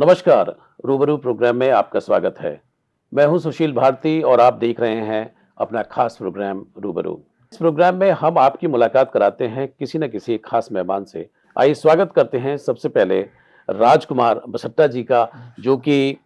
नमस्कार। रूबरू प्रोग्राम में आपका स्वागत है। मैं हूं सुशील भारती और आप देख रहे हैं अपना खास प्रोग्राम रूबरू। इस प्रोग्राम में हम आपकी मुलाकात कराते हैं किसी न किसी खास मेहमान से। आइए स्वागत करते हैं सबसे पहले राजकुमार बसट्टा जी का, जो कि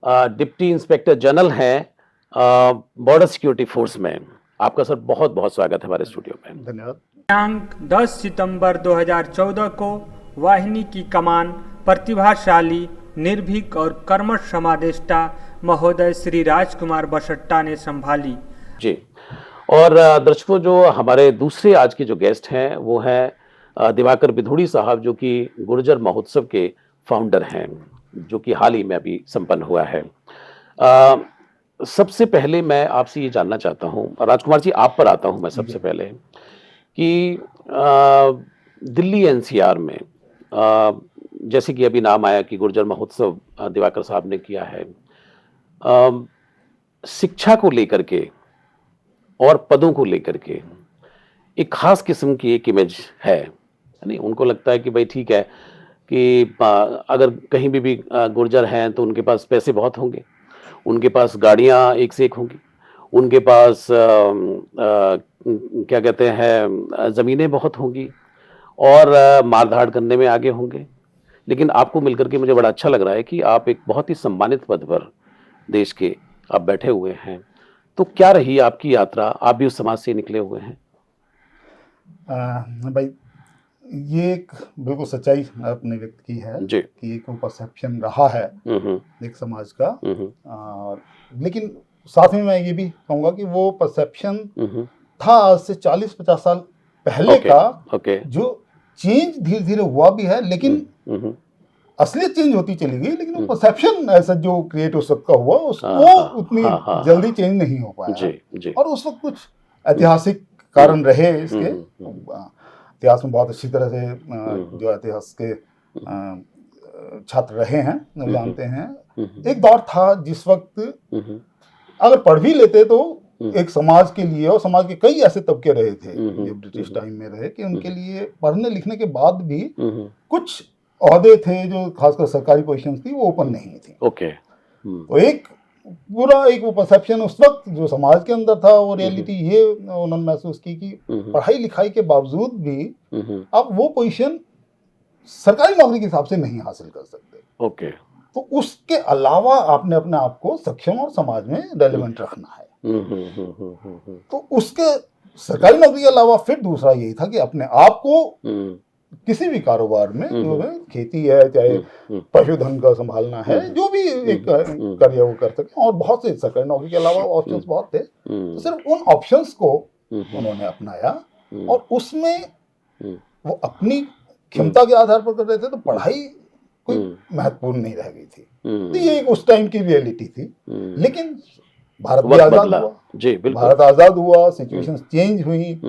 डिप्टी इंस्पेक्टर जनरल हैं बॉर्डर सिक्योरिटी फोर्स में। आपका सर बहुत बहुत स्वागत है हमारे स्टूडियो में। धन्यवाद। दिनांक 10 सितंबर 2014 को वाहिनी की कमान प्रतिभाशाली, निर्भीक और कर्मठ समादेष्टा महोदय श्री राजकुमार बसट्टा ने संभाली। जी, और दर्शकों, जो हमारे दूसरे आज के जो गेस्ट हैं वो हैं दिवाकर बिधूड़ी साहब, जो कि गुर्जर महोत्सव के फाउंडर हैं, जो कि हाल ही में अभी संपन्न हुआ है। सबसे पहले मैं आपसे ये जानना चाहता हूँ, राजकुमार जी आप पर आता हूँ मैं सबसे पहले, कि दिल्ली एनसीआर में जैसे कि अभी नाम आया कि गुर्जर महोत्सव दिवाकर साहब ने किया है, शिक्षा को लेकर के और पदों को लेकर के एक खास किस्म की एक इमेज है, नहीं? उनको लगता है कि भाई ठीक है कि अगर कहीं भी गुर्जर हैं तो उनके पास पैसे बहुत होंगे, उनके पास गाड़ियां एक से एक होंगी, उनके पास क्या कहते हैं ज़मीनें बहुत होंगी और मारधाड़ करने में आगे होंगे। लेकिन आपको मिलकर के मुझे बड़ा अच्छा लग रहा है कि आप एक बहुत ही सम्मानित पद पर देश के आप बैठे हुए हैं। तो क्या रही आपकी यात्रा? आप भी उस समाज से निकले हुए हैं। भाई, ये एक बिल्कुल सच्चाई आपने व्यक्त की है जी। कि एक वो परसेप्शन रहा है एक समाज का। और लेकिन साथ में मैं ये भी कहूँगा कि वो परसेप्शन था आज से 40-50 साल पहले का, जो चेंज धीरे धीरे हुआ भी है, लेकिन असलियत चेंज होती चली गई, लेकिन वो परसेप्शन ऐसा जो क्रिएट हो सकता हुआ वो उतनी जल्दी चेंज नहीं हो पाया। जी। और उस वक्त कुछ ऐतिहासिक कारण रहे इसके। इतिहास में बहुत अच्छी तरह से जो इतिहास के छात्र रहे हैं वो जानते हैं। एक दौर था जिस वक्त अगर पढ़ भी लेते तो एक समाज के लिए, और समाज के कई ऐसे तबके रहे थे जो ब्रिटिश टाइम में रहे, कि उनके लिए पढ़ने लिखने के बाद भी कुछ ओहदे थे जो खासकर सरकारी पोजीशंस थी वो ओपन नहीं थी। तो एक पूरा एक वो परसेप्शन उस वक्त जो समाज के अंदर था, वो रियलिटी ये उन्होंने महसूस की कि पढ़ाई लिखाई के बावजूद भी आप वो पोजीशन सरकारी नौकरी के हिसाब से नहीं हासिल कर सकते। तो उसके अलावा आपने अपने आप को सक्षम और समाज में रेलेवेंट रखना है। तो उसके सरकारी नौकरी के अलावा फिर दूसरा यही था कि अपने आप को किसी भी कारोबार में, जो है खेती है, चाहे पशुधन का संभालना है, जो भी एक कार्य वो कर सके। और बहुत से सरकारी नौकरी के अलावा ऑप्शंस बहुत थे, तो सिर्फ उन ऑप्शंस को उन्होंने अपनाया और उसमें वो अपनी क्षमता के आधार पर कर रहे थे। तो पढ़ाई कोई महत्वपूर्ण नहीं रह गई थी। तो ये एक उस टाइम की रियलिटी थी। लेकिन भारत भी आजाद हुआ। जी, बिल्कुल। भारत आजाद हुआ, सिचुएशन चेंज हुई,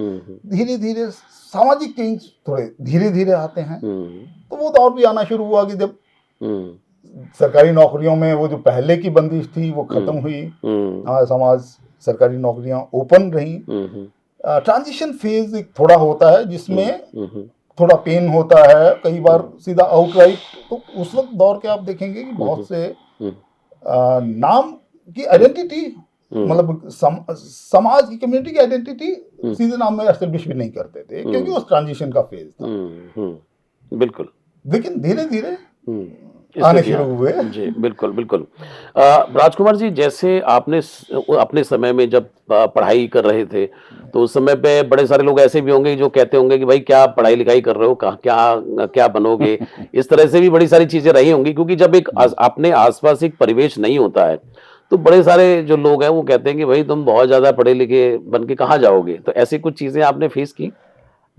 धीरे धीरे सामाजिक चेंज थोड़े धीरे धीरे आते हैं। तो वो दौर भी आना शुरू हुआ कि जब सरकारी नौकरियों में वो जो पहले की बंदिश थी वो खत्म हुई, हमारा समाज सरकारी नौकरियां ओपन रही। ट्रांजिशन फेज एक थोड़ा होता है जिसमें थोड़ा पेन होता है, कई बार सीधा आउटराइट। तो उस वक्त दौर के आप देखेंगे कि बहुत से नाम की आइडेंटिटी, मतलब समाज की, कम्युनिटी की आइडेंटिटी सीधे नाम में एस्टेब्लिश भी नहीं करते थे, क्योंकि उस ट्रांजिशन का फेज था। बिल्कुल। लेकिन धीरे धीरे आने शुरू हुए। जी, बिल्कुल। राजकुमार जी, जैसे आपने अपने समय में जब पढ़ाई कर रहे थे तो उस समय पे बड़े सारे लोग ऐसे भी होंगे जो कहते होंगे कि भाई क्या पढ़ाई लिखाई कर रहे हो, क्या बनोगे। इस तरह से भी बड़ी सारी चीजें रही होंगी, क्योंकि जब एक अपने आसपास एक परिवेश नहीं होता है तो बड़े सारे जो लोग हैं वो कहते हैं कि भाई तुम बहुत ज्यादा पढ़े लिखे बन के कहाँ जाओगे। तो ऐसी कुछ चीजें आपने फेस की?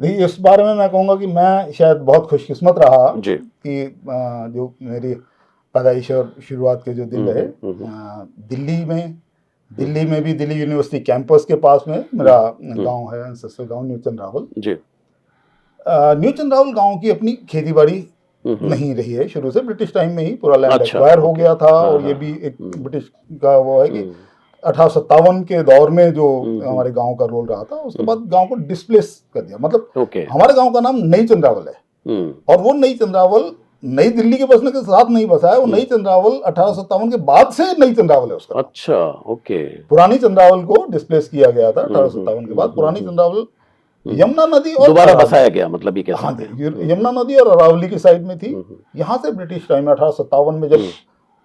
नहीं, इस बारे में मैं कहूँगा कि मैं शायद बहुत खुशकिस्मत रहा कि जो मेरी पैदाइश और शुरुआत के जो दिन रहे दिल्ली में भी दिल्ली यूनिवर्सिटी कैंपस के पास में मेरा गांव है, एंसेस्ट्रल गांव न्यूचंद रावल। न्यूचंद रावल गांव की अपनी खेती बाड़ी नहीं रही है शुरू से। ब्रिटिश टाइम में ही पूरा लैंड एक्वायर हो गया था। और ये भी एक ब्रिटिश का वो है कि 1857 के दौर में जो हमारे गांव का रोल रहा था, उसके बाद गांव को डिस्प्लेस कर दिया। मतलब हमारे गांव का नाम नई चंद्रावल है और वो नई चंद्रावल नई दिल्ली के बसने के साथ नहीं बसा है, वो नई चंद्रावल 1857 के बाद से नई चंद्रावल है उसका। अच्छा, ओके। पुरानी चंद्रावल को डिस्प्लेस किया गया था 1857 के बाद। पुरानी चंद्रावल यमुना नदी और दोबारा बसाया गया, मतलब ये कैसे? हाँ जी, यमुना नदी और अरावली की साइड में थी। यहाँ से ब्रिटिश टाइम में 1857 में जब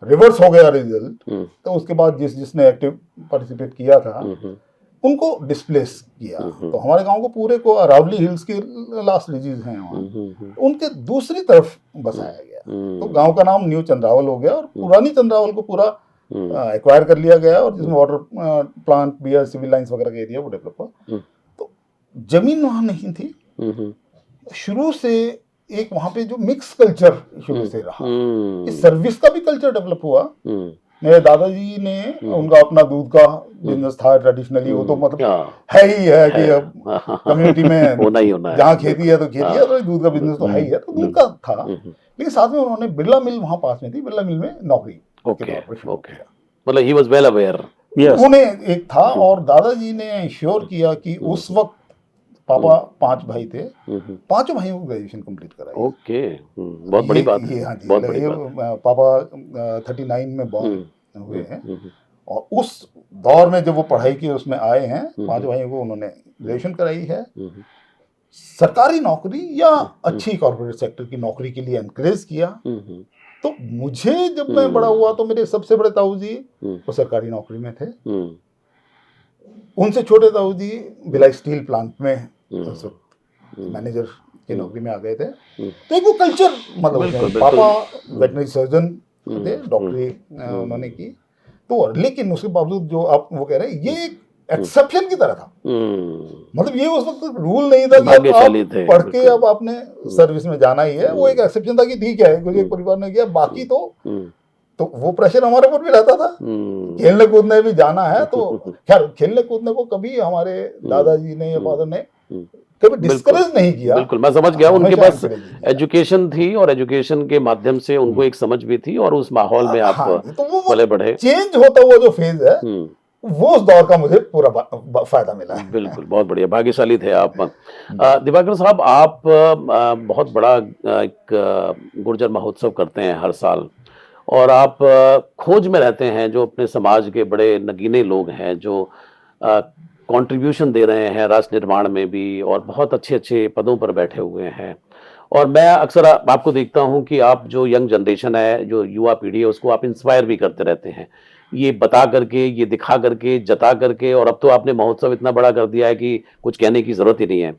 रिवर्स हो गया रिजल्ट, तो उसके बाद जिसने एक्टिव पार्टिसिपेट किया था उनको डिस्प्लेस किया। तो हमारे गांव को पूरे को अरावली हिल्स के लास्ट रिजीज हैं वहाँ, उनके दूसरी तरफ बसाया गया। तो गांव का नाम न्यू चंद्रावल हो गया और पुरानी चंद्रावल को पूरा एक्वायर कर लिया गया, और जिसमें वाटर प्लांट भी, सिविल लाइंस वगैरह का एरिया वो डेवलप हुआ। तो जमीन वहाँ नहीं थी शुरू से। एक वहाँ पे जो मिक्स कल्चर शुरू से रहा, इस सर्विस का भी कल्चर डेवलप हुआ। मेरे दादाजी ने उनका अपना दूध का बिजनेस था ट्रेडिशनली, वो तो मतलब है ही है कि अब कम्युनिटी में होना ही होना है। जहाँ खेती है तो खेती है, तो दूध का बिजनेस तो है ही है, तो दूध का था। लेकिन साथ में उन्होंने बिरला मिल वहाँ पास में थी, बिरला मिल में नौकरी ओके, मतलब ही वाज वेल अवेयर। उन्हें एक था, और दादाजी ने इंश्योर किया कि उस वक्त पापा 5 भाई थे, 5 भाइयों को ग्रेजुएशन कंप्लीट कराई। ओके, बहुत बड़ी बात है। हाँ जी, बहुत बड़ी बात। पापा 39 में बॉर्न हुए हैं, और उस दौर में जब वो पढ़ाई के उसमें आए हैं, 5 भाइयों को उन्होंने ग्रेजुएशन कराई है। सरकारी नौकरी या अच्छी कॉर्पोरेट सेक्टर की नौकरी के लिए एनकरेज किया। तो मुझे जब मैं बड़ा हुआ तो मेरे सबसे बड़े ताऊ जी वो सरकारी नौकरी में थे। उनसे छोटे ताऊ जी भिलाई स्टील प्लांट में मैनेजर की नौकरी में आ गए थे। तो एक वो कल्चर, मतलब पापा वेटनरी सर्जन थे, डॉक्टरी उन्होंने की। तो लेकिन उसके बावजूद जो आप वो कह रहे हैं, ये एक एक्सेप्शन की तरह था। मतलब ये उस वक्त रूल नहीं था कि आप पढ़ के अब आपने सर्विस में जाना ही है। वो एक एक्सेप्शन था कि ठीक है कुछ एक परिवार ने किया, बाकी तो वो प्रेशर हमारे ऊपर भी रहता था। खेलने कूदने भी जाना है, तो खैर खेलने कूदने को कभी हमारे दादाजी ने या फादर ने कभी डिस्करेज नहीं किया। बिल्कुल, मैं समझ गया। उनके पास एजुकेशन थी, और एजुकेशन के माध्यम से उनको एक समझ भी थी, और उस माहौल में आप पले बढ़े। चेंज होता हुआ जो फेज है, वो उस दौर का मुझे पूरा फायदा मिला है। बिल्कुल, बहुत बढ़िया, भाग्यशाली थे आप। दिवाकर साहब, आप बहुत बड़ा एक गुर्जर महोत्सव करते हैं हर साल, और आप खोज में रहते हैं जो अपने समाज के बड़े नगीने लोग हैं, जो कंट्रीब्यूशन दे रहे हैं राष्ट्र निर्माण में भी, और बहुत अच्छे अच्छे पदों पर बैठे हुए हैं। और मैं अक्सर आपको देखता हूं कि आप जो यंग जनरेशन है, जो युवा पीढ़ी है, उसको आप इंस्पायर भी करते रहते हैं, ये बता करके, ये दिखा करके, जता करके। और अब तो आपने महोत्सव इतना बड़ा कर दिया है कि कुछ कहने की जरूरत ही नहीं है।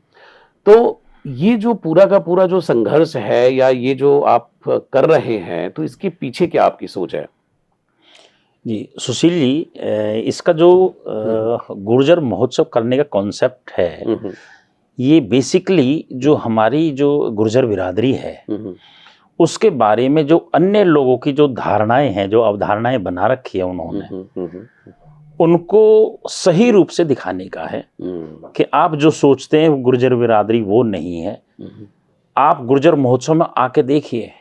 तो ये जो पूरा का पूरा जो संघर्ष है, या ये जो आप कर रहे हैं, तो इसके पीछे क्या आपकी सोच है? जी सुशील जी, इसका जो गुर्जर महोत्सव करने का कॉन्सेप्ट है, ये बेसिकली जो हमारी जो गुर्जर बिरादरी है उसके बारे में जो अन्य लोगों की जो धारणाएं हैं, जो अवधारणाएं बना रखी है उन्होंने, उनको सही रूप से दिखाने का है कि आप जो सोचते हैं गुर्जर बिरादरी वो नहीं है। आप गुर्जर महोत्सव में आके देखिए,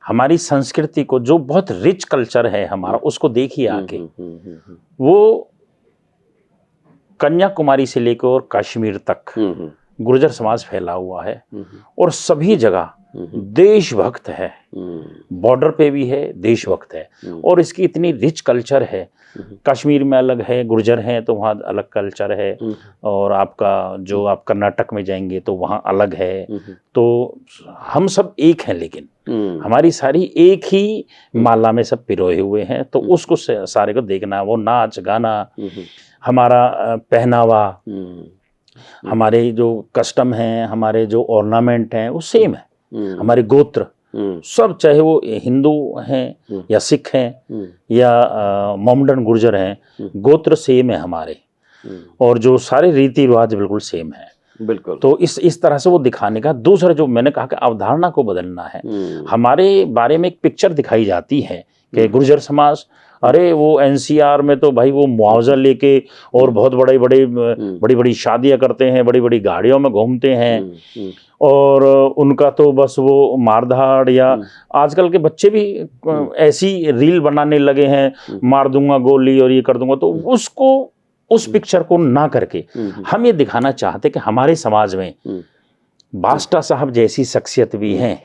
हमारी संस्कृति को, जो बहुत रिच कल्चर है हमारा, उसको देखिए आके। वो कन्याकुमारी से लेकर और कश्मीर तक गुर्जर समाज फैला हुआ है, और सभी जगह देशभक्त है, बॉर्डर पे भी है, देशभक्त है, और इसकी इतनी रिच कल्चर है। कश्मीर में अलग है, गुर्जर हैं तो वहाँ अलग कल्चर है, और आपका जो आप कर्नाटक में जाएंगे तो वहाँ अलग है। तो हम सब एक हैं, लेकिन हमारी सारी एक ही माला में सब पिरोए हुए हैं। तो उसको सारे को देखना, वो नाच गाना, हमारा पहनावा, हमारे जो कस्टम हैं, हमारे जो ऑर्नामेंट हैं, वो सेम है। हमारे गोत्र सब, चाहे वो हिंदू हैं या सिख हैं या मोमडन गुर्जर हैं, गोत्र सेम है हमारे, और जो सारे रीति रिवाज बिल्कुल सेम है। बिल्कुल। तो इस तरह से वो दिखाने का। दूसरा जो मैंने कहा कि अवधारणा को बदलना है। हमारे बारे में एक पिक्चर दिखाई जाती है कि गुर्जर समाज, अरे वो एनसीआर में तो भाई वो मुआवजा लेके और बहुत बड़ी बड़ी शादियां करते हैं, बड़ी बड़ी गाड़ियों में घूमते हैं, और उनका तो बस वो मारधाड़, या आजकल के बच्चे भी ऐसी रील बनाने लगे हैं, मार दूंगा गोली और ये कर दूंगा। तो उसको, उस पिक्चर को ना करके हम ये दिखाना चाहते कि हमारे समाज में बास्टा साहब जैसी शख्सियत भी हैं,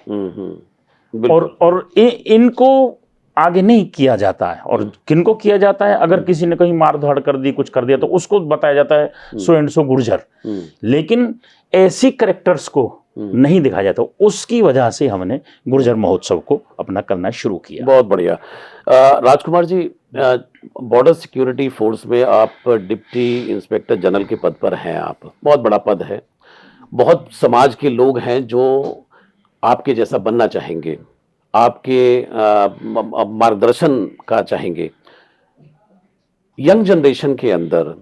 और इनको आगे नहीं किया जाता है। और किनको किया जाता है, अगर किसी ने कहीं मार धाड़ कर दी, कुछ कर दिया, तो उसको बताया जाता है सो एंड सो गुर्जर, लेकिन ऐसी कैरेक्टर्स को नहीं दिखाया जाता। उसकी वजह से हमने गुर्जर महोत्सव को अपना करना शुरू किया। बहुत बढ़िया। Rajkumar ji, border security force में आप डिप्टी इंस्पेक्टर जनरल के पद पर हैं। आप बहुत बड़ा पद है, बहुत समाज के लोग हैं जो आपके जैसा बनना चाहेंगे, आपके मार्गदर्शन का चाहेंगे। यंग जनरेशन के अंदर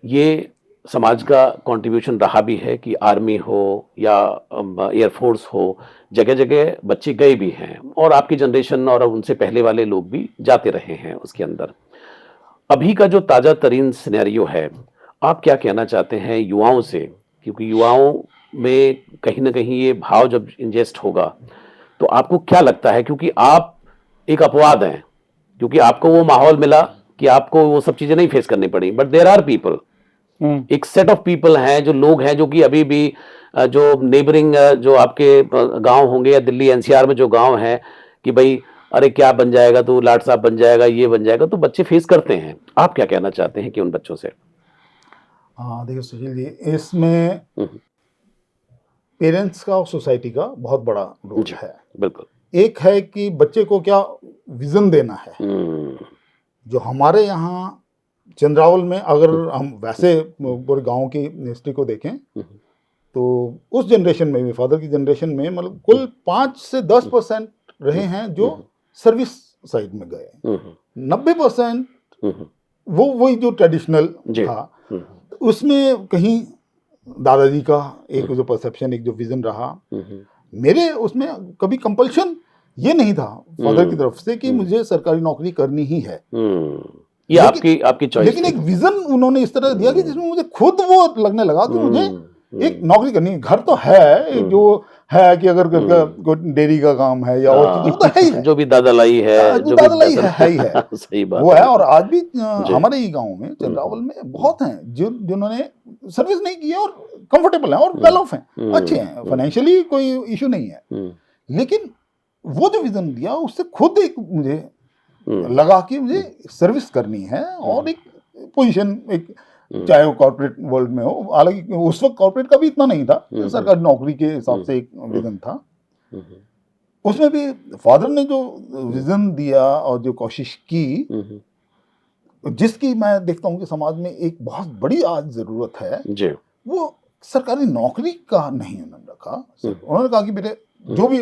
ये समाज का कंट्रीब्यूशन रहा भी है कि आर्मी हो या एयरफोर्स हो, जगह जगह बच्चे गए भी हैं और आपकी जनरेशन और उनसे पहले वाले लोग भी जाते रहे हैं उसके अंदर। अभी का जो ताज़ा तरीन सिनेरियो है, आप क्या कहना चाहते हैं युवाओं से? क्योंकि युवाओं में कहीं ना कहीं ये भाव जब इंजेस्ट होगा तो आपको क्या लगता है? क्योंकि आप एक अपवाद हैं, क्योंकि आपको वो माहौल मिला कि आपको वो सब चीज़ें नहीं फेस करनी पड़ी, बट देयर आर पीपल, एक सेट ऑफ पीपल हैं, जो लोग हैं जो कि अभी भी जो नेबरिंग जो आपके गांव होंगे या दिल्ली एनसीआर में जो गांव हैं कि भाई अरे क्या बन जाएगा, तो लाट साहब बन जाएगा, ये बन जाएगा, तो बच्चे फेस करते हैं। आप क्या कहना चाहते हैं कि उन बच्चों से? हाँ देखिए सुशील जी, इसमें पेरेंट्स का और सोसाइटी का बहुत बड़ा रोल है। बिल्कुल। एक है कि बच्चे को क्या विजन देना है। जो हमारे यहाँ चंद्रावल में, अगर हम वैसे पूरे गांव की हिस्ट्री को देखें तो उस जनरेशन में भी, फादर की जनरेशन में, मतलब कुल 5 से 10% रहे हैं जो सर्विस साइड में गए। 90% वो वही जो ट्रेडिशनल था, उसमें कहीं दादाजी का एक जो परसेप्शन, एक जो विजन रहा। मेरे उसमें कभी कंपल्शन ये नहीं था फादर की तरफ से कि मुझे सरकारी नौकरी करनी ही है। ये आपकी चॉइस। लेकिन एक विजन उन्होंने इस तरह दिया कि जिसमें मुझे खुद वो लगने लगा कि मुझे एक नौकरी करनी है। घर तो है, जो है कि अगर कोई डेयरी का काम है या और चीज़, वो तो है ही है, जो भी दादा लाई है, जो दादा लाई है ही है। सही बात वो है। और आज भी हमारे ही गांव में, चंद्रावल में बहुत हैं जिन्होंने सर्विस नहीं की है और कंफर्टेबल हैं और वेल ऑफ हैं, अच्छे हैं, फाइनेंशियली कोई इशू नहीं है। लेकिन वो जो विजन दिया, उससे खुद एक मुझे लगा कि मुझे सर्विस करनी है और एक पोजीशन, एक चाहे वो कॉर्पोरेट वर्ल्ड में हो, हालांकि उस वक्त कॉर्पोरेट का भी इतना नहीं था, सरकारी नौकरी के हिसाब से एक विजन था। उसमें भी फादर ने जो विजन दिया और जो कोशिश की, जिसकी मैं देखता हूँ कि समाज में एक बहुत बड़ी आज जरूरत है जी। वो सरकारी नौकरी का नहीं उन्होंने रखा। उन्होंने कहा कि बेटे जो भी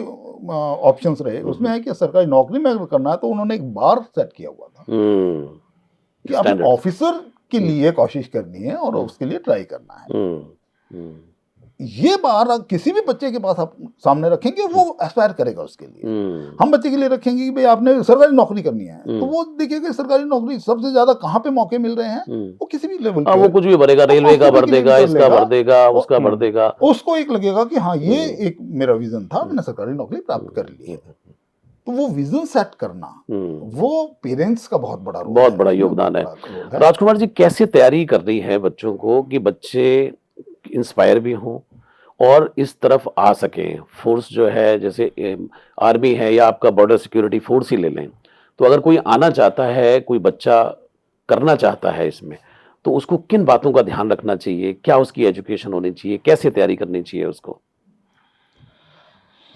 ऑप्शंस रहे उसमें है कि सरकारी नौकरी में अगर करना है तो उन्होंने एक बार सेट किया हुआ था कि अपने ऑफिसर के लिए कोशिश करनी है और उसके लिए ट्राई करना है। ये बार किसी भी बच्चे के पास आप सामने रखेंगे, वो एस्पायर करेगा उसके लिए। हम बच्चे के लिए रखेंगे कि भाई आपने सरकारी नौकरी करनी है, तो वो देखिएगा सरकारी नौकरी सबसे ज्यादा कहाँ पे मौके मिल रहे हैं, वो किसी भी लेवल पे, वो कुछ भी भरेगा, रेलवे का भर देगा, इसका भर देगा, उसका भर देगा। उसको एक लगेगा कि हाँ ये एक मेरा विजन था, मैंने सरकारी नौकरी प्राप्त कर ली है। तो वो विजन सेट करना, वो पेरेंट्स का बहुत बड़ा योगदान है। राजकुमार जी, कैसे तैयारी कर रही है बच्चों को कि बच्चे इंस्पायर भी हों और इस तरफ आ सकें? फोर्स जो है, जैसे आर्मी है या आपका बॉर्डर सिक्योरिटी फोर्स ही ले लें, तो अगर कोई आना चाहता है, कोई बच्चा करना चाहता है इसमें, तो उसको किन बातों का ध्यान रखना चाहिए? क्या उसकी एजुकेशन होनी चाहिए? कैसे तैयारी करनी चाहिए उसको?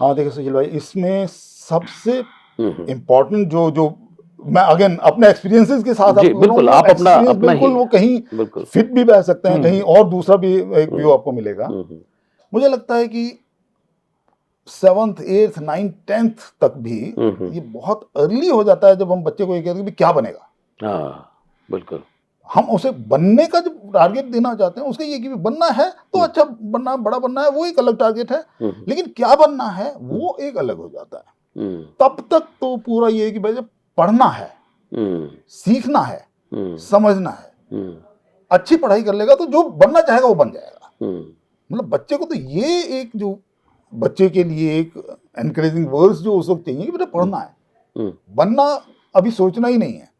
हाँ देखिए सुशील भाई, इसमें सबसे इम्पोर्टेंट जो मैं अगेन अपने एक्सपीरियंसेस के साथ बिल्कुल आप अपना बिल्कुल वो कहीं फिट भी बैठ सकते हैं, कहीं और दूसरा भी एक व्यू आपको मिलेगा। मुझे लगता है कि 7th 8th 9th 10th तक भी ये बहुत अर्ली हो जाता है जब हम बच्चे को ये कहते हैं कि क्या बनेगा। हाँ बिल्कुल। हम उसे बनने का जो टारगेट देना चाहते हैं उसके ये कि बनना है तो अच्छा बनना, बड़ा बनना है, वो एक अलग टारगेट है, लेकिन क्या बनना है वो एक अलग हो जाता है। तब तक तो पूरा ये कि भाई पढ़ना है, सीखना है, समझना है, अच्छी पढ़ाई कर लेगा तो जो बनना चाहेगा वो बन जाएगा। मतलब बच्चे को तो ये एक जो बच्चे के लिए एक एनकरेजिंग वर्ड्स जो उस वक्त चाहिए कि बेटा पढ़ना है, बनना अभी सोचना ही नहीं है।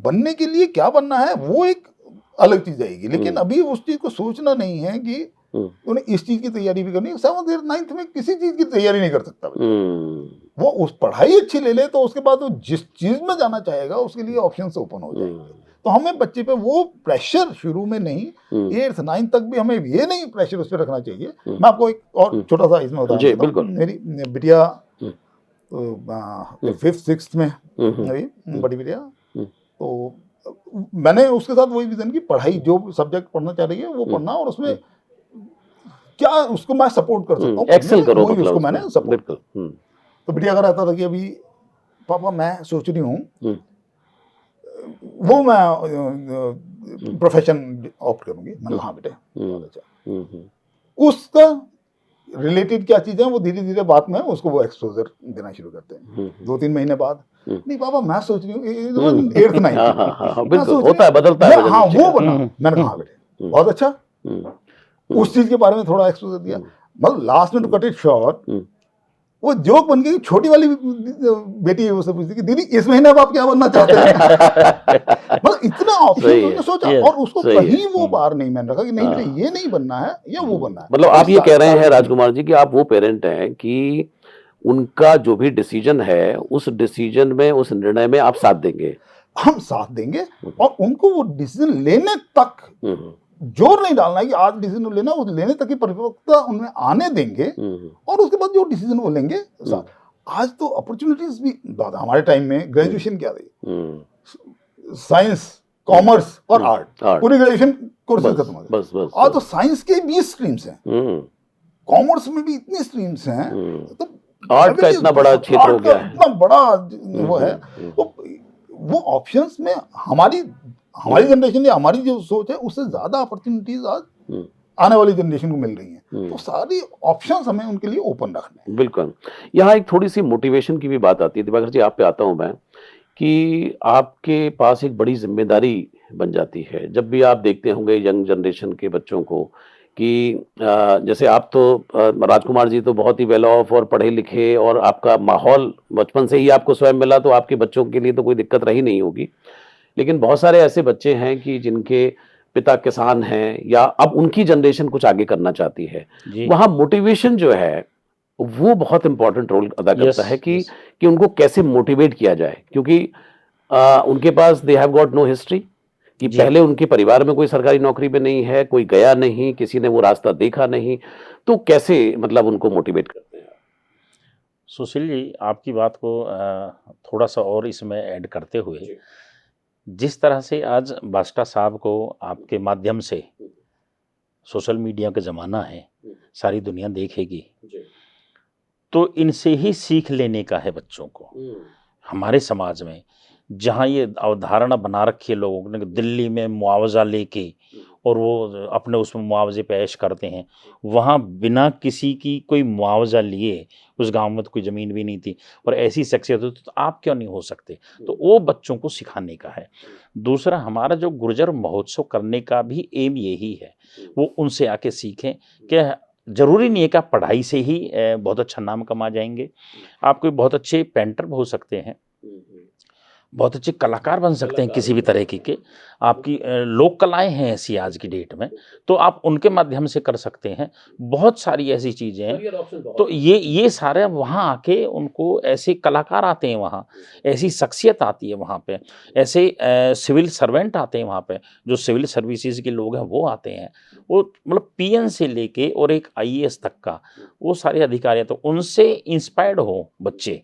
बनने के लिए क्या बनना है वो एक अलग चीज आएगी, लेकिन अभी उस चीज को सोचना नहीं है कि उन्हें इस चीज की तैयारी भी करनी है। 7th 8th 9th में किसी चीज की तैयारी नहीं कर सकता बच्चा। वो उस पढ़ाई अच्छी ले ले तो उसके बाद वो जिस चीज में जाना चाहेगा उसके लिए ऑप्शन ओपन हो जाएंगे। तो हमें बच्चे पे वो प्रेशर शुरू में नहीं, 8th 9th तक भी हमें ये नहीं प्रेशर उस पर रखना चाहिए। मैं आपको एक और छोटा सा इसमें उदाहरण देता हूं। मेरी बिटिया 5th 6th में अभी, बड़ी बिटिया, तो मैंने उसके साथ वही विजन की पढ़ाई, जो सब्जेक्ट पढ़ना चाह रही है वो पढ़ना, और उसमें क्या उसको मैं सपोर्ट कर सकता हूँ, एक्सेल करो, वही उसको मैंने सपोर्ट। बिल्कुल। तो बिटिया का रहता था कि अभी पापा मैं सोच रही हूँ वो मैं प्रोफेशन ऑप्ट करूंगी। मैंने हाँ बेटे, अच्छा। उसका रिलेटेड क्या चीजें वो धीरे धीरे बाद में उसको वो एक्सपोजर देना शुरू करते हैं। 2-3 महीने बाद, नहीं पापा मैं सोच रही हूँ 8th 9th होता है, बदलता है। हाँ वो बना। मैंने कहा बेटे बहुत अच्छा, उस चीज के बारे में थोड़ा एक्सपोजर दिया। मतलब लास्ट में टू कट इट शॉर्ट, वो जोक बन गई। छोटी वाली बेटी है, उससे पूछती कि दीदी इस महीने अब आप क्या बनना चाहते हैं? मतलब इतना ऑप्शन उन्होंने सोचा, और उसको कहीं वो बार नहीं मैंने रखा कि नहीं बेटे ये नहीं बनना है या वो बनना है। मतलब आप ये कह रहे हैं राजकुमार जी कि आप वो पेरेंट हैं कि उनका जो भी डिसीजन है उस डिसीजन में, उस निर्णय में आप साथ देंगे। हम साथ देंगे, और उनको वो डिसीजन लेने तक जोर नहीं डालना है कि आज डिसीजन लेना, उस लेने तक की परिपक्वता उनमें आने देंगे, और उसके बाद जो डिसीजन वो लेंगे। आज तो अपॉर्चुनिटीज भी दादा, हमारे टाइम में ग्रेजुएशन क्या थी, साइंस, कॉमर्स और आर्ट, पूरी ग्रेजुएशन कोर्सेज खत्म हो गए। बस आज तो साइंस के 20 स्ट्रीम्स हैं, कॉमर्स में भी इतनी स्ट्रीम्स हैं, तो आर्ट का इतना बड़ा क्षेत्र हो गया है, इतना बड़ा वो है। तो वो ऑप्शंस में हमारी जनरेशन या हमारी जो सोच है उससे ज्यादा अपॉर्चुनिटीज आज आने वाली जनरेशन को मिल रही हैं। तो सारी ऑप्शंस हमें उनके लिए ओपन रखने हैं। बिल्कुल। यहाँ एक थोड़ी सी मोटिवेशन की भी बात आती है। दिवाकर जी, आप पे आता हूँ मैं कि आपके पास एक बड़ी जिम्मेदारी बन जाती है जब भी आप देखते होंगे यंग जनरेशन के बच्चों को कि जैसे आप तो राजकुमार जी तो बहुत ही वेल ऑफ और पढ़े लिखे, और आपका माहौल बचपन से ही आपको स्वयं मिला, तो आपके बच्चों के लिए तो कोई दिक्कत रही नहीं होगी। लेकिन बहुत सारे ऐसे बच्चे हैं कि जिनके पिता किसान हैं या अब उनकी जनरेशन कुछ आगे करना चाहती है, वहाँ मोटिवेशन जो है वो बहुत इंपॉर्टेंट रोल अदा करता है कि उनको कैसे मोटिवेट किया जाए, क्योंकि उनके पास they have got no history, कि पहले उनके परिवार में कोई सरकारी नौकरी में नहीं है, कोई गया नहीं, किसी ने वो रास्ता देखा नहीं, तो कैसे मतलब उनको मोटिवेट करते हैं? सुशील जी, आपकी बात को थोड़ा सा और इसमें ऐड करते हुए, जिस तरह से आज बास्टा साहब को आपके माध्यम से, सोशल मीडिया का ज़माना है, सारी दुनिया देखेगी, तो इनसे ही सीख लेने का है बच्चों को। हमारे समाज में जहाँ ये अवधारणा बना रखी है लोगों ने, दिल्ली में मुआवजा लेके और वो अपने उसमें मुआवजे पे ऐश करते हैं, वहाँ बिना किसी की कोई मुआवजा लिए, उस गांव में तो कोई ज़मीन भी नहीं थी, और ऐसी शख्सियत होती तो आप क्यों नहीं हो सकते? तो वो बच्चों को सिखाने का है। दूसरा, हमारा जो गुर्जर महोत्सव करने का भी एम यही है, वो उनसे आके सीखें कि ज़रूरी नहीं है कि आप पढ़ाई से ही बहुत अच्छा नाम कमा जाएंगे। आप कोई बहुत अच्छे पेंटर हो सकते हैं, बहुत अच्छे कलाकार बन सकते हैं किसी भी तरह के। आपकी लोक कलाएं हैं ऐसी आज की डेट में, तो आप उनके माध्यम से कर सकते हैं। बहुत सारी ऐसी चीज़ें हैं, तो ये सारे वहाँ आके उनको ऐसे कलाकार आते हैं, वहाँ ऐसी शख्सियत आती है, वहाँ पे ऐसे सिविल सर्वेंट आते हैं, वहाँ पे जो सिविल सर्विसेज के लोग हैं वो आते हैं, वो मतलब पीएन से लेके और एक आईएएस तक का वो सारे अधिकारी, तो उनसे इंस्पायर्ड हो बच्चे।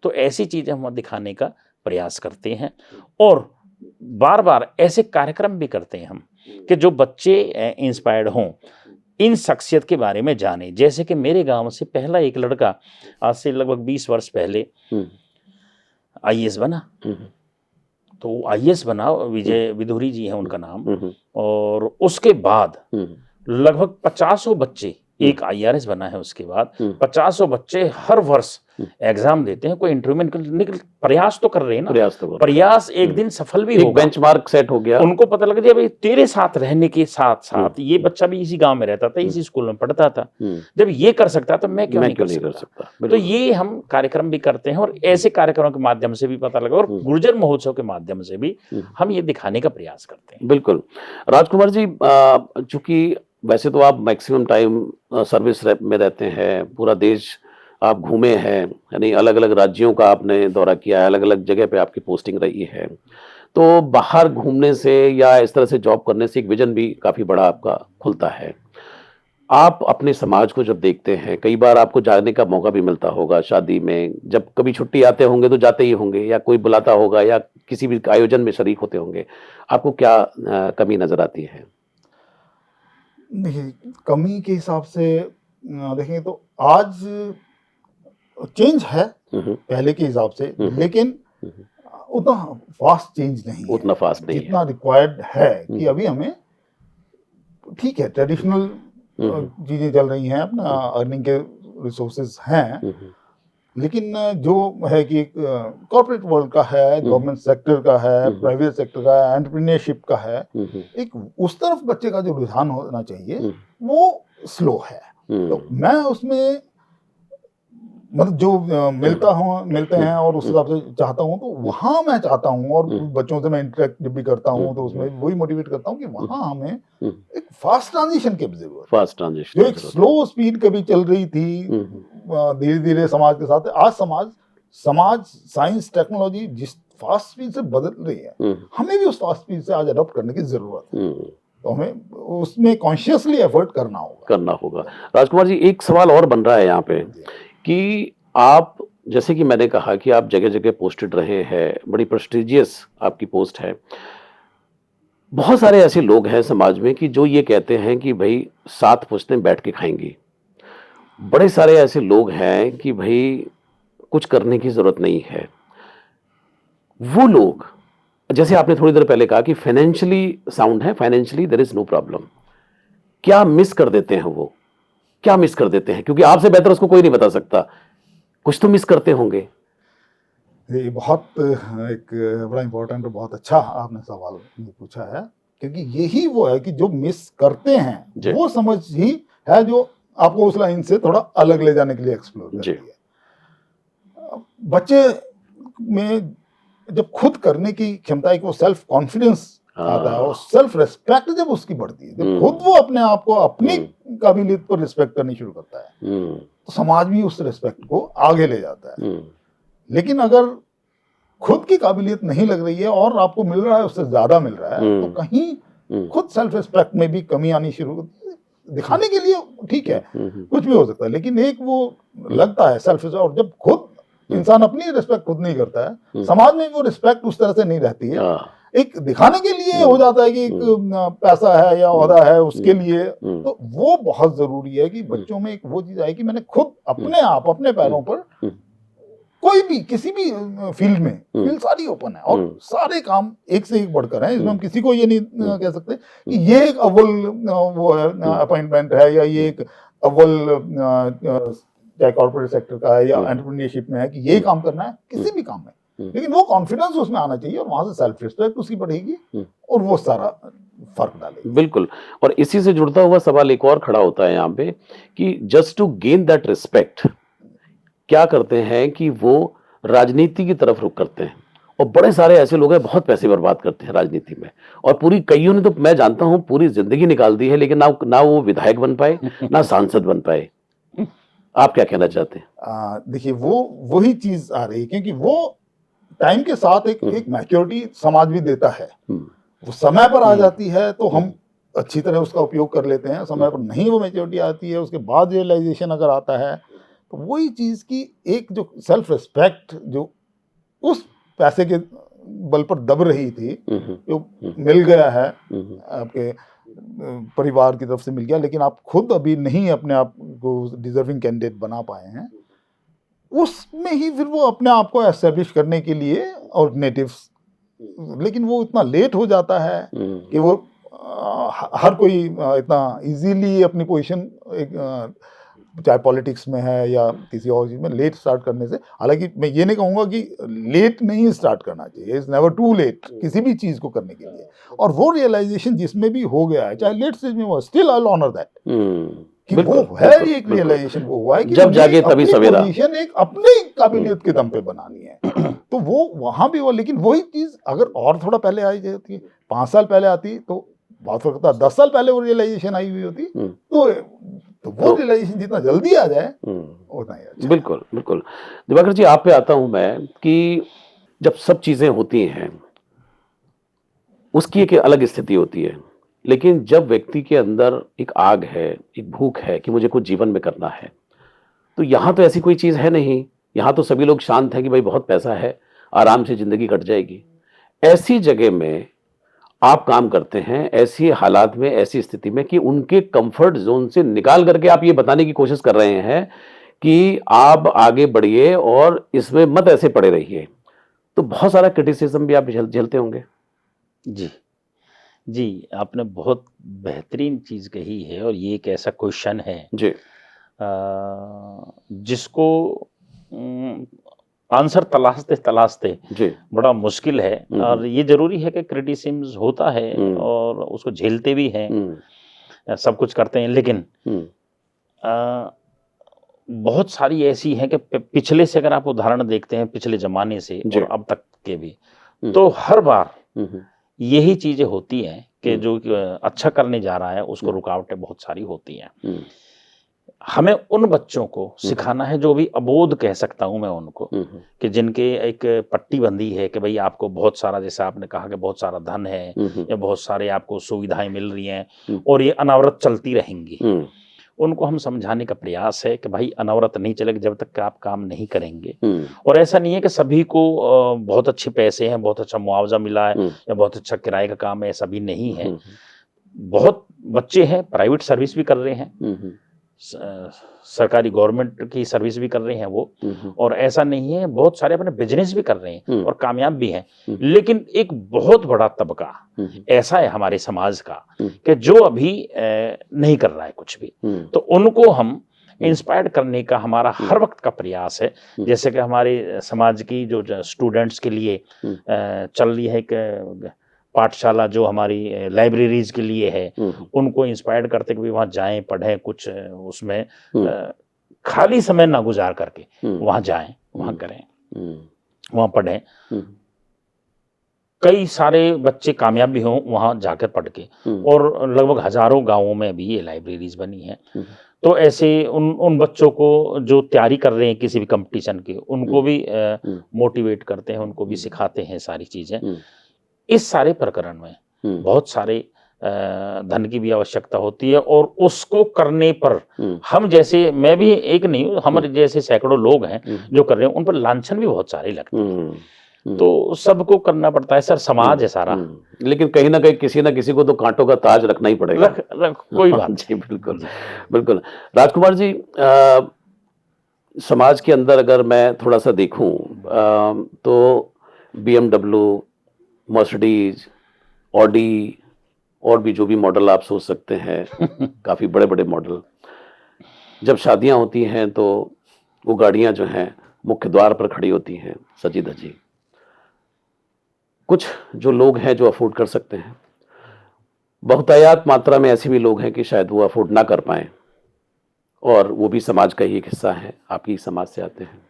तो ऐसी चीज़ें हम दिखाने का प्रयास करते हैं, और बार बार ऐसे कार्यक्रम भी करते हैं हम कि जो बच्चे इंस्पायर्ड हों, इन शख्सियत के बारे में जाने। जैसे कि मेरे गांव से पहला एक लड़का आज से लगभग 20 वर्ष पहले आईएएस बना, तो आईएएस बना, विजय विधुरी जी है उनका नाम, और उसके बाद लगभग 50 बच्चे, एक आईआरएस बना है, उसके बाद 50 बच्चे हर वर्ष एग्जाम देते हैं, कोई इंटरव्यू में निकल, प्रयास तो कर रहे हैं ना, प्रयास एक दिन सफल भी होगा, बेंचमार्क सेट हो गया, उनको पता लग गया भाई तेरे साथ रहने के साथ साथ ये बच्चा भी इसी गांव में रहता था, इसी स्कूल में पढ़ता था, जब ये कर सकता तो मैं क्यों नहीं कर सकता। तो ये हम कार्यक्रम भी करते हैं, और ऐसे कार्यक्रमों के माध्यम से भी पता लगा, और गुर्जर महोत्सव के माध्यम से भी हम ये दिखाने का प्रयास करते हैं। बिल्कुल। राजकुमार जी, चूंकि वैसे तो आप मैक्सिमम टाइम सर्विस में रहते हैं, पूरा देश आप घूमे हैं, यानी अलग-अलग राज्यों का आपने दौरा किया है, अलग-अलग जगह पे आपकी पोस्टिंग रही है। तो बाहर घूमने से या इस तरह से जॉब करने से एक विज़न भी काफ़ी बड़ा आपका खुलता है। आप अपने समाज को जब देखते हैं, कई बार आपको जाने का मौका भी मिलता होगा शादी में, जब कभी छुट्टी आते होंगे तो जाते ही होंगे या कोई बुलाता होगा या किसी भी आयोजन में शरीक होते होंगे। आपको क्या कमी नज़र आती है? देखिए, कमी के हिसाब से देखें तो आज चेंज है हुँ, हुँ। पहले के हिसाब से, हुँ, हुँ। लेकिन हुँ, हुँ। उतना फास्ट चेंज नहीं है उतना फ़ास्ट नहीं है। जितना रिक्वायर्ड है कि हुँ। अभी हमें ठीक है ट्रेडिशनल हुँ, हुँ। चीजें चल रही हैं, अपना अर्निंग के रिसोर्सेज हैं, हुँ, हुँ। लेकिन जो है कि कॉर्पोरेट वर्ल्ड का है, गवर्नमेंट सेक्टर का है, प्राइवेट सेक्टर का है, एंटरप्रेन्योरशिप का है, हुँ, हुँ। एक उस तरफ बच्चे का जो रुझान होना चाहिए हुँ। वो स्लो है। तो हुँ। मैं उसमें मतलब जो मिलते हैं और उस हिसाब से चाहता हूँ, तो वहाँ मैं चाहता हूँ, और बच्चों से मैं इंटरेक्ट जब भी करता हूँ तो उसमें वही मोटिवेट करता हूँ कि वहाँ हमें हुँ। एक फास्ट ट्रांजिशन की जरूरत है। फ़ास्ट ट्रांज़िशन जो की एक ज़रूरत स्लो स्पीड कभी चल रही थी हुँ, हुँ। धीरे धीरे समाज के साथ, आज समाज साइंस टेक्नोलॉजी जिस फास्ट स्पीड से बदल रही है, हुँ, हमें भी उस फास्ट स्पीड से आज अडॉप्ट करने की जरूरत है। हुँ। तो हमें उसमें कॉन्शियसली एफर्ट करना होगा। करना होगा। राजकुमार जी, एक सवाल और बन रहा है यहाँ पे कि आप, जैसे कि मैंने कहा कि आप जगह-जगह पोस्टेड रहे हैं, बड़ी प्रेस्टिजियस आपकी पोस्ट है। बहुत सारे ऐसे लोग हैं समाज में कि जो ये कहते हैं कि भई सात पुश्तें बैठ के खाएँगी। बड़े सारे ऐसे लोग हैं कि भई कुछ करने की ज़रूरत नहीं है। वो लोग, जैसे आपने थोड़ी देर पहले कहा कि फाइनेंशियली साउंड है, financially there is no problem. क्या मिस कर देते हैं वो? क्या मिस कर देते हैं? क्योंकि आपसे बेहतर उसको कोई नहीं बता सकता। कुछ तो मिस करते होंगे। ये बहुत एक बड़ा इम्पोर्टेंट और बहुत अच्छा आपने सवाल ये पूछा है, क्योंकि यही वो है कि जो मिस करते हैं जी। वो समझ ही है जो आपको उस लाइन से थोड़ा अलग ले जाने के लिए एक्सप्लोर करती जी। है। बच्चे में जब खुद करने की क्षमता, एक वो सेल्फ कॉन्फिडेंस आता है और सेल्फ रिस्पेक्ट जब उसकी बढ़ती है, जब खुद वो अपने आप को अपनी काबिलियत पर रिस्पेक्ट करनी शुरू करता है, तो समाज भी उस रिस्पेक्ट को आगे ले जाता है। लेकिन अगर खुद की काबिलियत नहीं लग रही है और आपको मिल रहा है उससे ज्यादा मिल रहा है, तो कहीं खुद सेल्फ रिस्पेक्ट में भी कमी आनी शुरू होती है। दिखाने के लिए ठीक है, कुछ भी हो सकता है, लेकिन एक वो लगता है सेल्फ रिस्पेक्ट, और जब खुद इंसान अपनी रिस्पेक्ट खुद नहीं करता है, समाज में वो रिस्पेक्ट उस तरह से नहीं रहती है। एक दिखाने के लिए हो जाता है कि एक पैसा है या ओहदा है उसके लिए, तो वो बहुत जरूरी है कि बच्चों में एक वो चीज आए कि मैंने खुद अपने आप अपने पैरों पर कोई भी किसी भी फील्ड में, फील्ड सारी ओपन है और सारे काम एक से एक बढ़कर हैं। इसमें हम किसी को ये नहीं कह सकते कि ये एक अव्वल वो है अपॉइंटमेंट है, या ये एक अव्वल चाहे कॉर्पोरेट सेक्टर का है या एंटरप्रेन्योरशिप में है कि ये काम करना है, किसी भी काम में। लेकिन वो कॉन्फिडेंस उसमें आना चाहिए और वहां से सेल्फ रिस्पेक्ट उसकी बढ़ेगी और वो सारा फर्क डालेगी। बिल्कुल। और इसी से जुड़ता हुआ सवाल एक और खड़ा होता है यहाँ पे कि just to gain that respect क्या करते हैं कि वो राजनीति की तरफ रुख करते हैं, और बड़े सारे ऐसे लोग हैं बहुत पैसे बर्बाद करते हैं राजनीति में, और पूरी कईयों ने तो मैं जानता हूँ पूरी जिंदगी निकाल दी है, लेकिन ना वो विधायक बन पाए ना सांसद बन पाए। आप क्या कहना चाहते हैं? देखिए, वो वही चीज आ रही है, क्योंकि वो टाइम के साथ एक मैच्योरिटी समाज भी देता है। वो समय पर आ जाती है तो हम अच्छी तरह उसका उपयोग कर लेते हैं, समय पर नहीं वो मैच्योरिटी आती है, उसके बाद रियलाइजेशन अगर आता है, तो वही चीज की एक जो सेल्फ रिस्पेक्ट जो उस पैसे के बल पर दब रही थी, जो मिल गया है आपके परिवार की तरफ से मिल गया, लेकिन आप खुद अभी नहीं अपने आप को डिजर्विंग कैंडिडेट बना पाए हैं, उसमें ही फिर वो अपने आप को एस्टेब्लिश करने के लिए ऑल्टरनेटिव्स, लेकिन वो इतना लेट हो जाता है कि वो हर कोई इतना इजीली अपनी पोजीशन चाहे पॉलिटिक्स में है या किसी और चीज में लेट स्टार्ट करने से, हालांकि मैं ये नहीं कहूंगा कि लेट नहीं स्टार्ट करना चाहिए, इट्स नेवर टू लेट किसी भी चीज को करने के लिए, और वो रियलाइजेशन जिसमें भी हो गया है, चाहे लेट स्टेज में हो, still I will honour that कि वो है एक रियलाइजेशन वो हुआ है कि जब जागे तभी सवेरा, पोजीशन एक अपनी काबिलियत के दम पे बनानी है। तो वो वहां भी हुआ, लेकिन वही चीज अगर और थोड़ा पहले आई जाती, 5 साल पहले आती, तो बहुत वक्त 10 साल पहले वो रियलाइजेशन आई हुई होती तो वो रियलाइजेशन जितना जल्दी आ जाए उतना ही अच्छा। बिल्कुल बिल्कुल। दिवाकर जी, आप पे आता हूं मैं कि जब सब चीजें होती हैं उसकी एक अलग स्थिति होती है, लेकिन जब व्यक्ति के अंदर एक आग है, एक भूख है कि मुझे कुछ जीवन में करना है, तो यहाँ तो ऐसी कोई चीज है नहीं। यहाँ तो सभी लोग शांत हैं कि भाई बहुत पैसा है, आराम से जिंदगी कट जाएगी। ऐसी जगह में आप काम करते हैं, ऐसी हालात में, ऐसी स्थिति में कि उनके कंफर्ट जोन से निकाल करके आप ये बताने की कोशिश कर रहे हैं कि आप आगे बढ़िए और इसमें मत ऐसे पड़े रहिए। तो बहुत सारा क्रिटिसिज्म भी आप झेलते होंगे। जी जी, आपने बहुत बेहतरीन चीज कही है, और ये एक ऐसा क्वेश्चन है जी। जिसको आंसर तलाशते तलाशते जी। बड़ा मुश्किल है। और ये जरूरी है कि क्रिटिसिज्म होता है और उसको झेलते भी हैं, सब कुछ करते हैं, लेकिन बहुत सारी ऐसी हैं कि पिछले से अगर आप उदाहरण देखते हैं, पिछले जमाने से और अब तक के भी, तो हर बार यही चीजें होती हैं कि जो अच्छा करने जा रहा है उसको रुकावटें बहुत सारी होती हैं। हमें उन बच्चों को सिखाना है जो भी अबोध कह सकता हूं मैं उनको, कि जिनके एक पट्टी बंदी है कि भाई आपको बहुत सारा, जैसे आपने कहा कि बहुत सारा धन है या बहुत सारे आपको सुविधाएं मिल रही हैं और ये अनवरत चलती रहेंगी। उनको हम समझाने का प्रयास है कि भाई अनवरत नहीं चलेगा जब तक कि आप काम नहीं करेंगे। और ऐसा नहीं है कि सभी को बहुत अच्छे पैसे हैं, बहुत अच्छा मुआवजा मिला है या बहुत अच्छा किराए का काम है, ऐसा भी नहीं है। बहुत बच्चे हैं प्राइवेट सर्विस भी कर रहे हैं, सरकारी गवर्नमेंट की सर्विस भी कर रहे हैं वो, और ऐसा नहीं है, बहुत सारे अपने बिजनेस भी कर रहे हैं और कामयाब भी हैं। लेकिन एक बहुत बड़ा तबका ऐसा है हमारे समाज का कि जो अभी नहीं कर रहा है कुछ भी, तो उनको हम इंस्पायर करने का हमारा हर वक्त का प्रयास है। जैसे कि हमारे समाज की जो स्टूडेंट्स के लिए चल रही है एक पाठशाला जो हमारी लाइब्रेरीज के लिए है, उनको इंस्पायर करते कि वहाँ जाएं, पढ़ें, कुछ उसमें खाली समय ना गुजार करके वहाँ जाएं, वहाँ करें, वहाँ पढ़ें। कई सारे बच्चे कामयाब भी हों वहाँ जाकर पढ़ के, और लगभग हजारों गांवों में भी ये लाइब्रेरीज बनी है। तो ऐसे उन बच्चों को जो तैयारी कर रहे हैं किसी भी कंपटीशन की, उनको भी मोटिवेट करते हैं, उनको भी सिखाते हैं सारी चीजें। इस सारे प्रकरण में बहुत सारे धन की भी आवश्यकता होती है, और उसको करने पर हम जैसे, मैं भी एक नहीं, हमारे जैसे सैकड़ों लोग हैं जो कर रहे हैं, उन पर लांछन भी बहुत सारे लगते हैं। तो सबको करना पड़ता है सर, समाज है सारा। लेकिन कहीं ना कहीं किसी ना किसी को तो कांटों का ताज रखना ही पड़ेगा। कोई बात जी बिल्कुल बिल्कुल। राजकुमार जी, समाज के अंदर अगर मैं थोड़ा सा देखूं तो BMW, मर्सिडीज, ऑडी और भी जो भी मॉडल आप सोच सकते हैं, काफी बड़े बड़े मॉडल, जब शादियां होती हैं तो वो गाड़ियां जो हैं मुख्य द्वार पर खड़ी होती हैं सजी धजी। कुछ जो लोग हैं जो अफोर्ड कर सकते हैं, बहुतायत मात्रा में ऐसे भी लोग हैं कि शायद वो अफोर्ड ना कर पाएं, और वो भी समाज का ही एक हिस्सा है, आप ही समाज से आते हैं।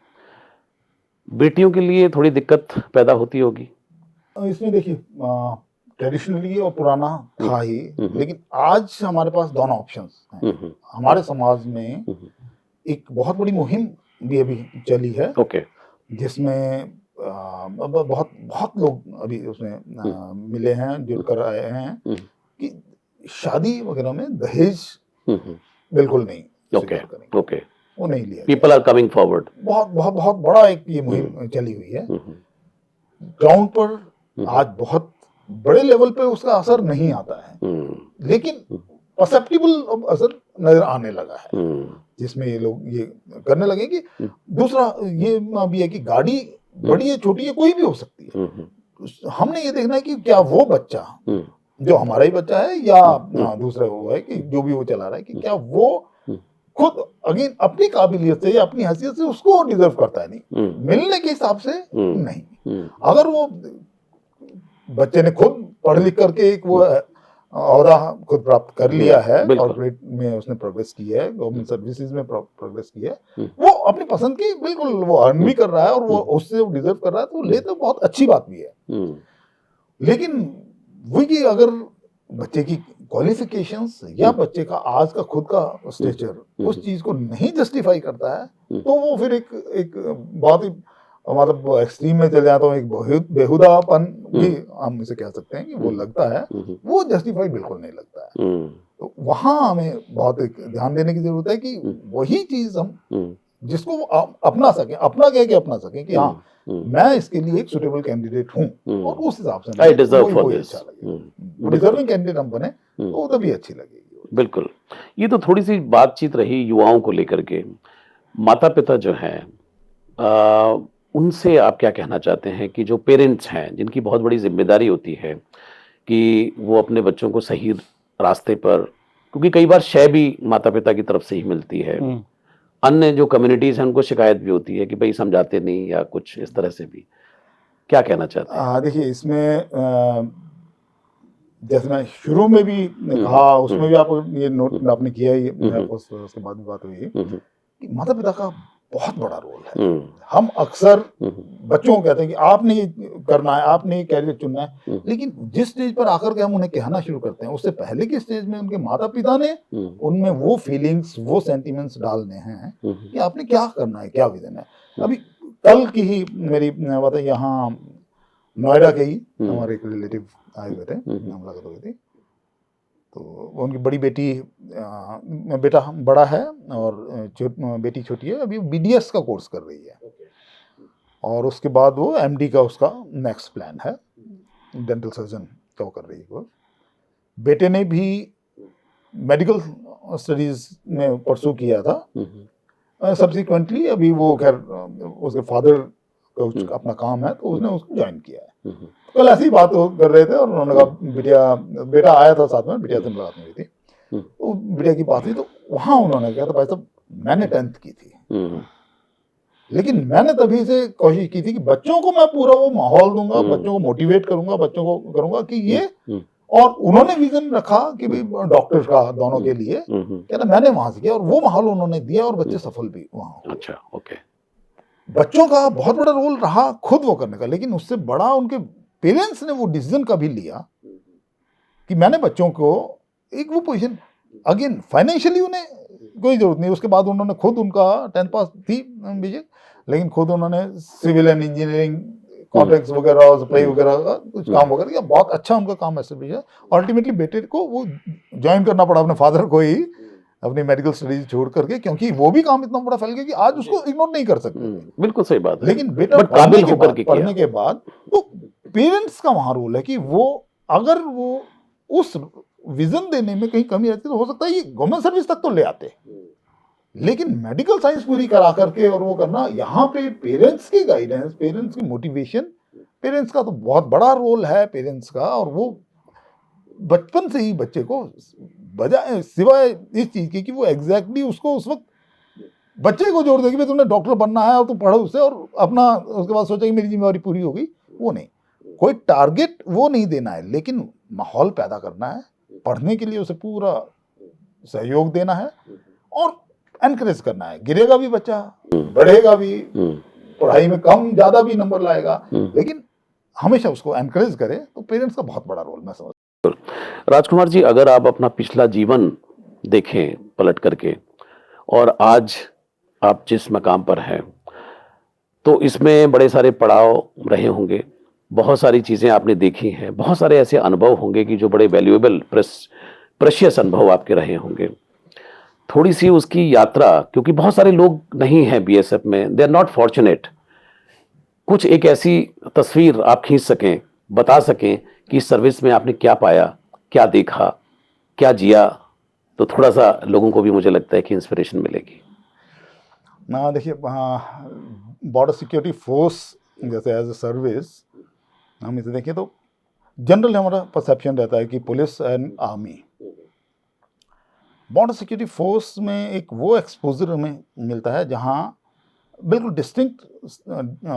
बेटियों के लिए थोड़ी दिक्कत पैदा होती होगी इसमें। देखिए, ट्रेडिशनली और पुराना था ही, लेकिन आज हमारे पास दोनों ऑप्शंस हैं। हमारे समाज में एक बहुत बड़ी मुहिम भी अभी चली है, जिसमें बहुत बहुत लोग अभी उसमें मिले हैं, जुड़कर आए हैं कि शादी वगैरह में दहेज बिल्कुल नहीं करेंगे, वो नहीं लिया। People are coming forward. बहुत बहुत बहुत बड़ा एक ये मुहिम चली हुई है। ग्राउंड पर आज बहुत बड़े लेवल पे उसका असर नहीं आता है, लेकिन परसेप्टिबल असर नजर आने लगा है, जिसमें ये लोग ये करने लगे कि दूसरा ये भी है कि गाड़ी बड़ी है छोटी है कोई भी हो सकती है। हमने ये देखना है कि क्या वो बच्चा जो हमारा ही बच्चा है या दूसरा वो है कि जो भी वो चला रहा है, कि क्या वो खुद अगेन अपनी काबिलियत से या अपनी हैसियत से उसको डिजर्व करता है, नहीं मिलने के हिसाब से नहीं। अगर वो बच्चे ने खुद पढ़ लिख करके एक वो औहदा खुद प्राप्त कर लिया है, कॉर्पोरेट में उसने प्रोग्रेस की है, गवर्नमेंट सर्विसेज में प्रोग्रेस की है, वो अपनी पसंद की बिल्कुल वो अर्न भी कर रहा है और वो उससे वो डिजर्व कर रहा है, तो ले तो बहुत अच्छी बात भी है। लेकिन वही अगर बच्चे की क्वालिफिकेशंस या बच्चे का आज का खुद का स्टेचर उस चीज को नहीं जस्टिफाई करता है, तो वो फिर एक बहुत ही मतलब एक्सट्रीम में चले जाता हूँ, एक बेहुदापन भी हम इसे कह सकते हैं कि वो लगता है, वो जस्टिफाई बिल्कुल नहीं लगता है। तो वहाँ हमें बहुत एक ध्यान देने की जरूरत है कि वही चीज हम जिसको अपना सके, अपना कह के अपना सके कि हाँ मैं इसके लिए एक सुटेबल कैंडिडेट हूँ, और उस हिसाब से आई डिजर्व फॉर दिस, अच्छा लगे, डिजर्विंग कैंडिडेट हम बने तो तभी अच्छी लगेगी। बिल्कुल। ये तो थोड़ी सी बातचीत रही युवाओं को लेकर के। माता पिता जो हैं उनसे आप क्या कहना चाहते हैं कि जो पेरेंट्स हैं जिनकी बहुत बड़ी जिम्मेदारी होती है कि वो अपने बच्चों को सही रास्ते पर, क्योंकि कई बार शय भी माता पिता की तरफ से ही मिलती है, अन्य जो कम्युनिटीज हैं उनको शिकायत भी होती है कि भाई समझाते नहीं या कुछ इस तरह से भी, क्या कहना चाहते हैं? देखिए इसमें जैसे मैं शुरू में भी कहा, उसमें भी आप ये नोट आपने किया ही, उसके बाद भी बात हुई कि माता पिता का बहुत बड़ा रोल है। हम अक्सर बच्चों को कहते हैं कि आपने ये करना है, आपने ये कैरियर चुनना है, लेकिन जिस स्टेज पर आकर के हम उन्हें कहना शुरू करते हैं उससे पहले की स्टेज में उनके माता पिता ने उनमें वो फीलिंग्स, वो सेंटिमेंट्स डालने हैं कि आपने क्या करना है, क्या विजन है। अभी कल की ही मेरी बात है, यहाँ नोएडा के ही हमारे एक रिलेटिव आए हुए थे, मुलाकात हुई थी, तो उनकी बड़ी बेटी, बेटा बड़ा है और बेटी छोटी है, अभी BDS का कोर्स कर रही है, और उसके बाद वो MD का उसका नेक्स्ट प्लान है, डेंटल सर्जन का वो कर रही है कोर्स। बेटे ने भी मेडिकल स्टडीज में परसू किया था, सब्सिक्वेंटली अभी वो खैर उसके फादर का अपना काम है तो उसने उसको ज्वाइन किया है। कल ऐसी बात कर रहे थे और उन्होंने कहा बेटा आया था साथ में, बिटिया से मुलाकात हुई थी, तो बिटिया की बात हुई, तो वहाँ उन्होंने कहा था भाई साहब मैंने 10th की थी, लेकिन मैंने तभी से कोशिश की थी कि बच्चों को मैं पूरा वो माहौल दूंगा, बच्चों को मोटिवेट करूंगा, बच्चों को करूंगा कि ये, और उन्होंने विजन रखा कि भाई डॉक्टर का दोनों के लिए, कहना मैंने वहां से किया और वो माहौल उन्होंने दिया और बच्चे सफल भी वहां। अच्छा, ओके। बच्चों का बहुत बड़ा रोल रहा खुद वो करने का, लेकिन उससे बड़ा उनके पेरेंट्स ने वो डिसीजन कभी लिया कि मैंने बच्चों को एक वो पोजीशन, अगेन फाइनेंशियली उन्हें कोई जरूरत नहीं, उसके बाद उन्होंने खुद, उनका 10th पास थी विजय, लेकिन खुद उन्होंने सिविल एंड इंजीनियरिंग कॉन्ट्रैक्ट्स वगैरह, सप्लाई वगैरह का कुछ काम वगैरह किया, बहुत अच्छा उनका काम है। अल्टीमेटली बेटे को वो ज्वाइन करना पड़ा अपने फादर को ही, अपनी मेडिकल स्टडीज छोड़ करके, क्योंकि वो भी काम इतना बड़ा फैल गया कि आज उसको इग्नोर नहीं कर सकते। बिल्कुल सही बात है, लेकिन बेटा पढ़ने के बाद तो पेरेंट्स का वहां रोल है कि वो, अगर वो उस विजन देने में कहीं कमी रहती तो हो सकता है ये गवर्नमेंट सर्विस तक तो ले आते, लेकिन मेडिकल साइंस पूरी करा करके और वो करना, यहाँ पे पेरेंट्स की गाइडेंस, पेरेंट्स की मोटिवेशन, पेरेंट्स का तो बहुत बड़ा रोल है पेरेंट्स का, और वो बचपन से ही बच्चे को बजाय, सिवाय इस चीज की कि वो एग्जैक्टली उसको उस वक्त बच्चे को जोड़ देगी, तुमने डॉक्टर बनना है और तुम पढ़ो उससे और अपना उसके बाद सोचा कि मेरी जिम्मेवारी पूरी हो गई, वो नहीं, कोई टारगेट वो नहीं देना है, लेकिन माहौल पैदा करना है, पढ़ने के लिए उसे पूरा सहयोग देना है और एनकरेज करना है। गिरेगा भी बच्चा, बढ़ेगा भी, पढ़ाई में कम ज्यादा भी नंबर लाएगा, लेकिन हमेशा उसको एनकरेज करे, तो पेरेंट्स का बहुत बड़ा रोल मैं समझता हूं। राजकुमार जी, अगर आप अपना पिछला जीवन देखें पलट करके और आज आप जिस मकाम पर हैं, तो इसमें बड़े सारे पड़ाव रहे होंगे, बहुत सारी चीजें आपने देखी हैं, बहुत सारे ऐसे अनुभव होंगे कि जो बड़े वैल्यूएबल, प्रेशियस अनुभव आपके रहे होंगे। थोड़ी सी उसकी यात्रा, क्योंकि बहुत सारे लोग नहीं हैं BSF में, दे आर नॉट फॉर्चुनेट, कुछ एक ऐसी तस्वीर आप खींच सकें, बता सकें कि सर्विस में आपने क्या पाया, क्या देखा, क्या जिया, तो थोड़ा सा लोगों को भी मुझे लगता है कि इंस्पिरेशन मिलेगी। ना देखिए, बॉर्डर सिक्योरिटी फोर्स जैसे एज ए सर्विस हम इसे देखें तो जनरल हमारा परसेप्शन रहता है कि police and army, border security force में एक वो एक्सपोजर हमें मिलता है जहाँ बिल्कुल डिस्टिंक्ट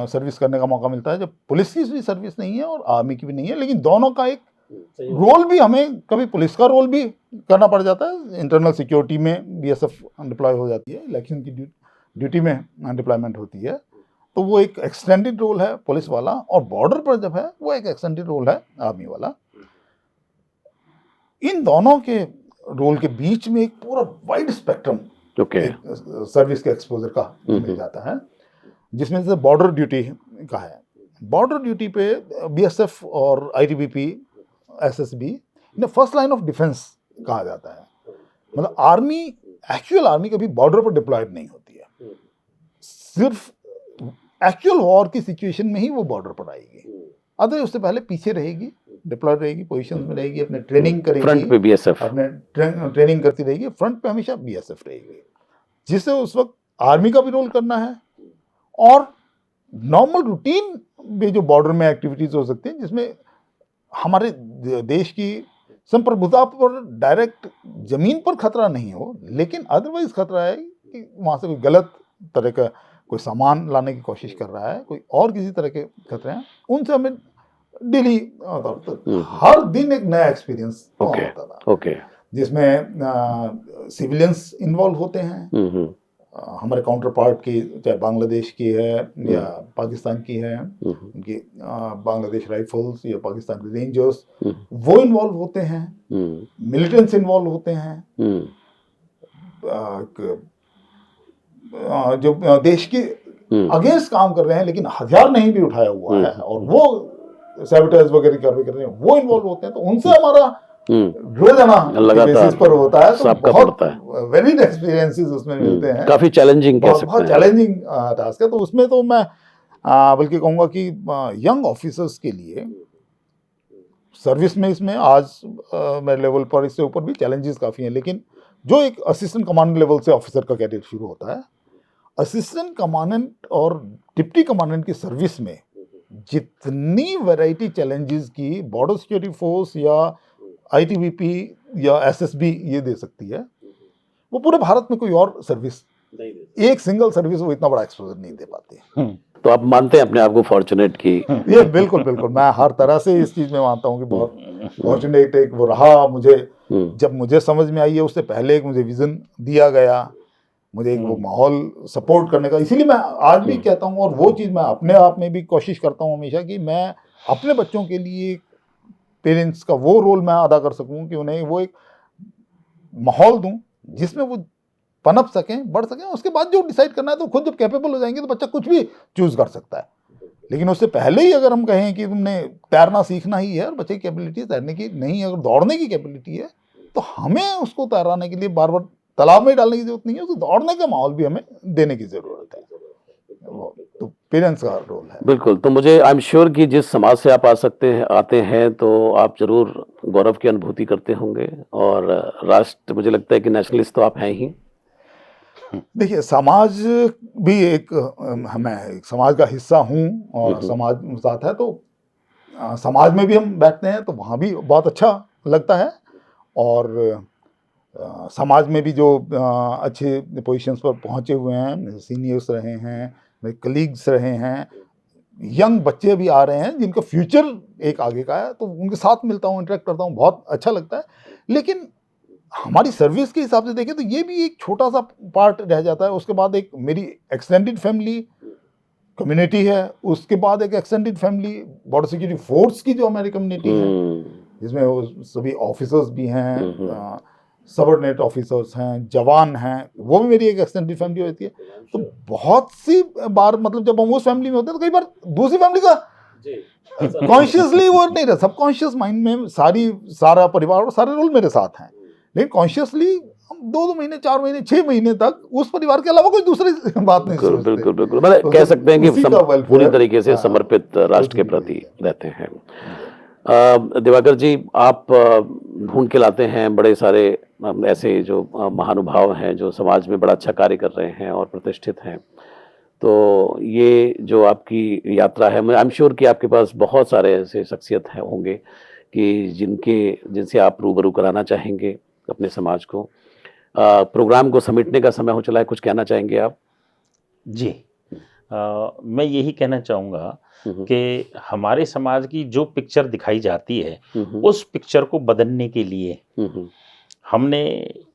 सर्विस करने का मौका मिलता है, जब पुलिस की भी सर्विस नहीं है और आर्मी की भी नहीं है, लेकिन दोनों का एक रोल भी, हमें कभी पुलिस का रोल भी करना पड़ जाता है, इंटरनल सिक्योरिटी में BSF डिप्लॉय हो जाती है, इलेक्शन की ड्यूटी में डिप्लॉयमेंट होती है, तो वो एक एक्सटेंडेड रोल है पुलिस वाला, और बॉर्डर पर जब है वो एक एक्सटेंडेड रोल है आर्मी वाला। इन दोनों के रोल के बीच में एक पूरा वाइड स्पेक्ट्रम ओके सर्विस के एक्सपोजर का मिल जाता है, जिसमें से बॉर्डर ड्यूटी का है। बॉर्डर ड्यूटी पे बीएसएफ और आईटीबीपी, एसएसबी इन्हें फर्स्ट लाइन ऑफ डिफेंस कहा जाता है। मतलब आर्मी, एक्चुअल आर्मी कभी बॉर्डर पर डिप्लॉयड नहीं होती है, सिर्फ एक्चुअल वॉर की सिचुएशन में ही वो बॉर्डर पर आएगी। अदर उससे पहले पीछे रहेगी, डिप्लॉयड रहेगी, पोजीशन में रहेगी, अपने ट्रेनिंग करेगी, फ्रंट पे बीएसएफ, अपने ट्रेनिंग करती रहेगी। फ्रंट पे हमेशा बीएसएफ रहेगी, जिससे उस वक्त आर्मी का भी रोल करना है और नॉर्मल रूटीन में जो बॉर्डर में एक्टिविटीज हो सकती हैं, जिसमें हमारे देश की संप्रभुता पर डायरेक्ट जमीन पर खतरा नहीं हो, लेकिन अदरवाइज खतरा है कि वहाँ से कोई गलत तरह का कोई सामान लाने की कोशिश कर रहा है, कोई और किसी तरह के खतरे हैं, उनसे हमें डेली हर दिन एक नया एक्सपीरियंस होता था। ओके, जिसमें सिविलियंस इन्वॉल्व होते हैं, हमारे काउंटर पार्ट की, चाहे बांग्लादेश की है या पाकिस्तान की है, उनकी बांग्लादेश राइफल्स या पाकिस्तान के रेंजर्स, वो इन्वॉल्व होते हैं, मिलिटेंट्स इन्वॉल्व होते हैं, जो देश के अगेंस्ट काम कर रहे हैं लेकिन हथियार नहीं भी उठाया हुआ है और वो सैबोटेज वगैरह कर रहे हैं, वो इन्वॉल्व होते हैं। तो उनसे हमारा रोजाना बेसिस पर होता है, तो बहुत वेरिड एक्सपीरियंसेस उसमें मिलते हैं। काफी चैलेंजिंग कह सकते हैं, बहुत चैलेंजिंग टास्क है। तो उसमें तो मैं बल्कि कहूँगा कि यंग ऑफिसर्स के लिए सर्विस में, इसमें आज मेरे लेवल पर इससे ऊपर भी चैलेंजेस काफ़ी हैं, लेकिन जो एक असिस्टेंट कमांडेंट लेवल से ऑफिसर का कैरियर शुरू होता है, असिस्टेंट कमांडेंट और डिप्टी कमांडेंट की सर्विस में जितनी वैरायटी चैलेंजेस की बॉर्डर सिक्योरिटी फोर्स या आईटीबीपी या एसएसबी ये दे सकती है, वो पूरे भारत में कोई और सर्विस, एक सिंगल सर्विस वो इतना बड़ा एक्सपोजर नहीं दे पाती। तो आप मानते हैं अपने आप को फॉर्चुनेट की? ये बिल्कुल बिल्कुल, मैं हर तरह से इस चीज में मानता हूँ कि बहुत फॉर्चुनेट एक वो रहा मुझे। जब मुझे समझ में आई है उससे पहले एक मुझे विजन दिया गया, मुझे एक वो माहौल सपोर्ट करने का, इसीलिए मैं आज भी कहता हूँ, और वो चीज़ मैं अपने आप में भी कोशिश करता हूँ हमेशा कि मैं अपने बच्चों के लिए पेरेंट्स का वो रोल मैं अदा कर सकूँ कि उन्हें वो एक माहौल दूँ जिसमें वो पनप सकें, बढ़ सकें। उसके बाद जो डिसाइड करना है तो खुद जब कैपेबल हो जाएंगे तो बच्चा कुछ भी चूज कर सकता है। लेकिन उससे पहले ही अगर हम कहें कि तुमने तैरना सीखना ही है और बच्चे की कैपेबिलिटी तैरने की नहीं, अगर दौड़ने की कैपेबिलिटी है तो हमें उसको तैराने के लिए बार बार तालाब में डालने की जरूरत नहीं है, उसको दौड़ने का माहौल भी हमें देने की जरूरत है। तो पेरेंट्स का रोल है। बिल्कुल। तो मुझे आई एम श्योर कि जिस समाज से आप आते हैं तो आप जरूर गौरव की अनुभूति करते होंगे, और राष्ट्र, मुझे लगता है कि नेशनलिस्ट तो आप हैं ही। देखिए, समाज भी एक, मैं एक समाज का हिस्सा हूँ और समाज साथ है, तो समाज में भी हम बैठते हैं तो वहाँ भी बहुत अच्छा लगता है। और समाज में भी जो अच्छे पोजीशंस पर पहुँचे हुए हैं, सीनियर्स रहे हैं, मेरे कलीग्स रहे हैं, यंग बच्चे भी आ रहे हैं जिनका फ्यूचर एक आगे का है, तो उनके साथ मिलता हूँ, इंटरेक्ट करता हूँ, बहुत अच्छा लगता है। लेकिन हमारी सर्विस के हिसाब से देखें तो ये भी एक छोटा सा पार्ट रह जाता है। उसके बाद एक मेरी एक्सटेंडेड फैमिली कम्युनिटी है, उसके बाद एक extended family border security force की जो हमारी कम्युनिटी है, जिसमें वो सभी ऑफिसर्स भी हैं, सबऑर्डिनेट ऑफिसर्स हैं, जवान हैं, वो भी मेरी एक एक्सटेंडेड फैमिली होती है। तो बहुत सी बार मतलब जब हम उस फैमिली में होते हैं तो कई बार दूसरी फैमिली का कॉन्शियसली वो नहीं रहता, सबकॉन्शियस माइंड में सारा परिवार और सारे रोल मेरे साथ हैं, लेकिन कॉन्शियसली हम 2 महीने, 4 महीने, 6 महीने तक उस परिवार के अलावा कोई दूसरी बात नहीं सोचते। बिल्कुल बिल्कुल, मतलब कह सकते हैं कि पूरी तरीके से समर्पित राष्ट्र के प्रति रहते हैं। दिवाकर जी, आप ढूंढ के लाते हैं बड़े सारे ऐसे जो महानुभाव हैं जो समाज में बड़ा अच्छा कार्य कर रहे हैं और प्रतिष्ठित हैं। तो ये जो आपकी यात्रा है, मैं आई एम श्योर कि आपके पास बहुत सारे ऐसे शख्सियत होंगे कि जिनसे आप रूबरू कराना चाहेंगे अपने समाज को। प्रोग्राम को समेटने का समय हो चला है, कुछ कहना चाहेंगे आप? जी, मैं यही कहना चाहूँगा कि हमारे समाज की जो पिक्चर दिखाई जाती है उस पिक्चर को बदलने के लिए हमने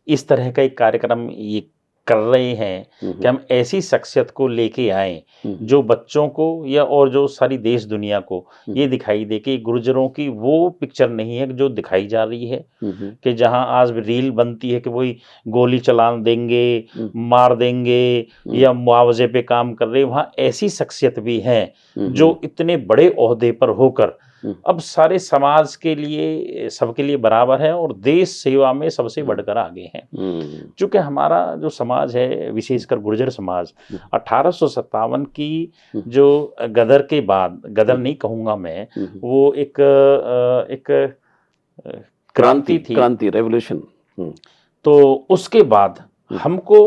इस तरह का एक कार्यक्रम ये कर रहे हैं कि हम ऐसी शख्सियत को लेके आए जो बच्चों को या और जो सारी देश दुनिया को ये दिखाई दे कि गुर्जरों की वो पिक्चर नहीं है जो दिखाई जा रही है कि जहां आज भी रील बनती है कि वही गोली चला देंगे, मार देंगे या मुआवजे पे काम कर रहे, वहां ऐसी शख्सियत भी है जो इतने बड़े ओहदे पर होकर अब सारे समाज के लिए सबके लिए बराबर है और देश सेवा में सबसे बढ़कर आगे हैं। चूंकि हमारा जो समाज है विशेषकर गुर्जर समाज 1857 की जो गदर के बाद, गदर नहीं कहूंगा मैं, वो एक क्रांति थी, क्रांति रेवोल्यूशन। तो उसके बाद हमको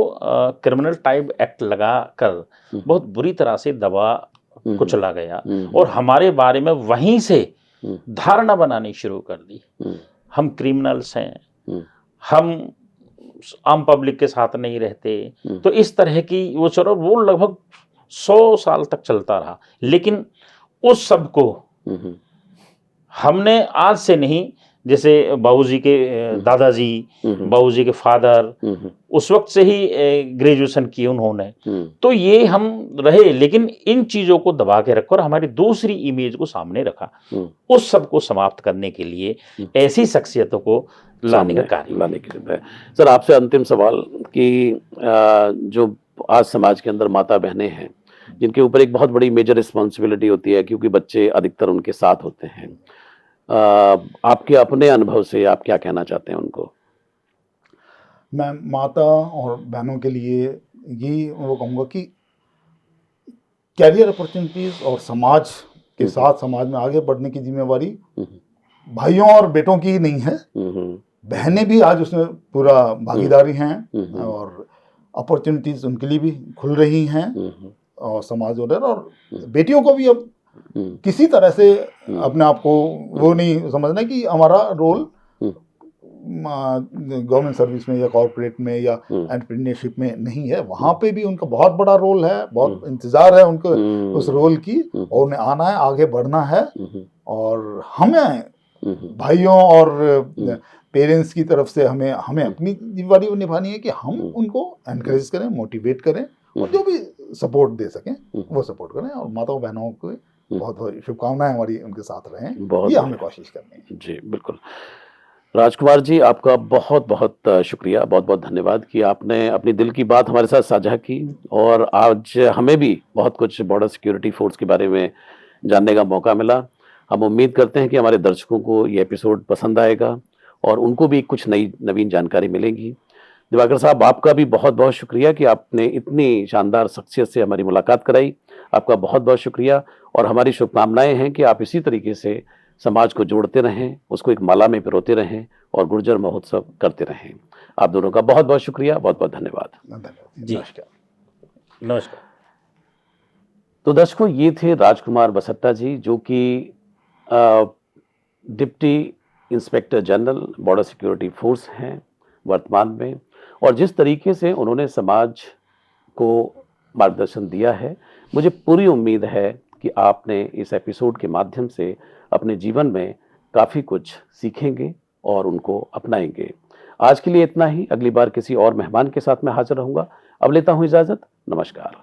क्रिमिनल टाइप एक्ट लगा कर बहुत बुरी तरह से दबा कुचला गया और हमारे बारे में वहीं से धारणा बनानी शुरू कर दी। हम क्रिमिनल्स हैं, हम आम पब्लिक के साथ नहीं रहते, तो इस तरह की वो चलो वो लगभग 100 साल तक चलता रहा। लेकिन उस सब को हमने आज से नहीं, जैसे बाबूजी के दादाजी, बाबूजी के फादर उस वक्त से ही ग्रेजुएशन की उन्होंने, तो ये हम रहे, लेकिन इन चीजों को दबा के रखकर हमारी दूसरी इमेज को सामने रखा। उस सब को समाप्त करने के लिए ऐसी शख्सियतों को लाने का कार्य लाने के लिए। सर आपसे अंतिम सवाल कि जो आज समाज के अंदर माता बहनें हैं जिनके ऊपर एक बहुत बड़ी मेजर रिस्पॉन्सिबिलिटी होती है क्योंकि बच्चे अधिकतर उनके साथ होते हैं, आपके अपने अनुभव से आप क्या कहना चाहते हैं उनको? मैं माता और बहनों के लिए यही वो कहूँगा कि कैरियर अपॉर्चुनिटीज और समाज के साथ समाज में आगे बढ़ने की जिम्मेवारी भाइयों और बेटों की ही नहीं है, बहनें भी आज उसमें पूरा भागीदारी हैं और अपॉर्चुनिटीज उनके लिए भी खुल रही हैं और समाज और बेटियों को भी अब किसी तरह से अपने आप को वो नहीं समझना कि हमारा रोल गवर्नमेंट सर्विस में या कॉर्पोरेट में या एंटरप्रेन्योरशिप में नहीं है, वहाँ पे भी उनका बहुत बड़ा रोल है, बहुत इंतजार है उनको उस रोल की, और उन्हें आना है, आगे बढ़ना है। और हमें भाइयों और पेरेंट्स की तरफ से हमें अपनी जिम्मेदारी निभानी है कि हम उनको एनकरेज करें, मोटिवेट करें और जो भी सपोर्ट दे सकें वो सपोर्ट करें। और माताओं बहनों को बहुत बहुत शुभकामनाएं हमारी उनके साथ रहें, ये हमें कोशिश करनी है। जी बिल्कुल। राजकुमार जी आपका बहुत बहुत शुक्रिया, बहुत बहुत धन्यवाद कि आपने अपनी दिल की बात हमारे साथ साझा की और आज हमें भी बहुत कुछ बॉर्डर सिक्योरिटी फोर्स के बारे में जानने का मौका मिला। हम उम्मीद करते हैं कि हमारे दर्शकों को ये एपिसोड पसंद आएगा और उनको भी कुछ नवीन जानकारी मिलेगी। दिवाकर साहब आपका भी बहुत बहुत शुक्रिया कि आपने इतनी शानदार शख्सियत से हमारी मुलाकात कराई। आपका बहुत बहुत शुक्रिया और हमारी शुभकामनाएं हैं कि आप इसी तरीके से समाज को जोड़ते रहें, उसको एक माला में पिरोते रहें और गुर्जर महोत्सव करते रहें। आप दोनों का बहुत बहुत शुक्रिया, बहुत बहुत धन्यवाद। जी नमस्कार। तो दर्शकों ये थे राजकुमार बसट्टा जी जो कि deputy inspector general border security force हैं वर्तमान में, और जिस तरीके से उन्होंने समाज को मार्गदर्शन दिया है, मुझे पूरी उम्मीद है कि आपने इस एपिसोड के माध्यम से अपने जीवन में काफ़ी कुछ सीखेंगे और उनको अपनाएंगे। आज के लिए इतना ही, अगली बार किसी और मेहमान के साथ मैं हाजिर रहूँगा। अब लेता हूँ इजाज़त, नमस्कार।